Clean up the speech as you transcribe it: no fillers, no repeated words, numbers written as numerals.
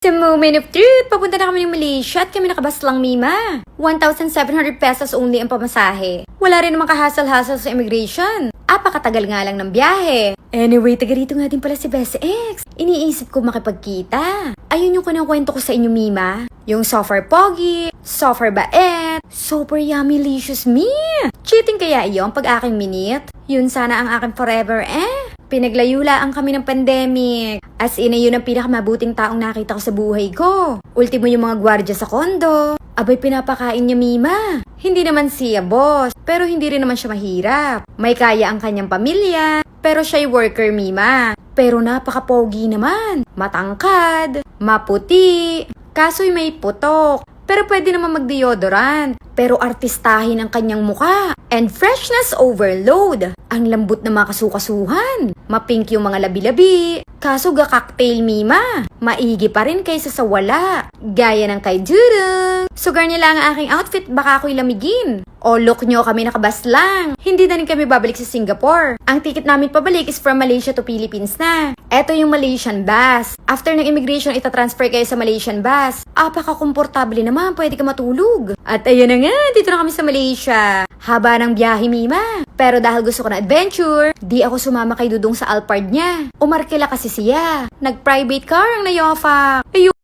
Sa moment of truth, papunta na kami ng Malaysia at kami nakabas lang, Mima. 1,700 pesos only ang pamasahe. Wala rin namang kahasal-hasal sa immigration. Apakatagal nga lang ng biyahe. Anyway, taga rito nga din pala si Best X. Iniisip ko makipagkita. Ayun yung kwento ko sa inyo, Mima. Yung super pogi, super bait, super yummy licious me. Cheating kaya iyon pag aking minute? Yun sana ang aking forever Pinaglayulaan kami ng pandemic. As in, yun ang pinakamabuting taong nakita ko sa buhay ko. Ultimo yung mga gwardya sa kondo. Abay, pinapakain niya, Mima. Hindi naman siya boss, pero hindi rin naman siya mahirap. May kaya ang kanyang pamilya, pero siya'y worker, Mima. Pero napaka-pogi naman. Matangkad, maputi, kaso'y may putok. Pero pwede naman mag-deodorant. Pero artistahin ang kanyang muka. And freshness overload. Ang lambot ng mga kasukasuhan. Mapink yung mga labi-labi. Kaso ga-cocktail, Mima. Maigi pa rin kaysa sa wala. Gaya ng kay Jurong. Sugar niya lang ang aking outfit, baka ako'y lamigin. O look nyo, kami nakabas lang. Hindi na rin kami babalik sa Singapore. Ang ticket namin pabalik is from Malaysia to Philippines na. Eto yung Malaysian bus. After ng immigration, itatransfer kayo sa Malaysian bus. Apaka-komportable naman, pwede ka matulog. At ayun na nga, dito na kami sa Malaysia. Haba ng biyahe, Mima. Pero dahil gusto ko na adventure, di ako sumama kay Dudong sa Alphard niya. Umarkila kasi siya. Nag-private car ang nayofa. Ayun.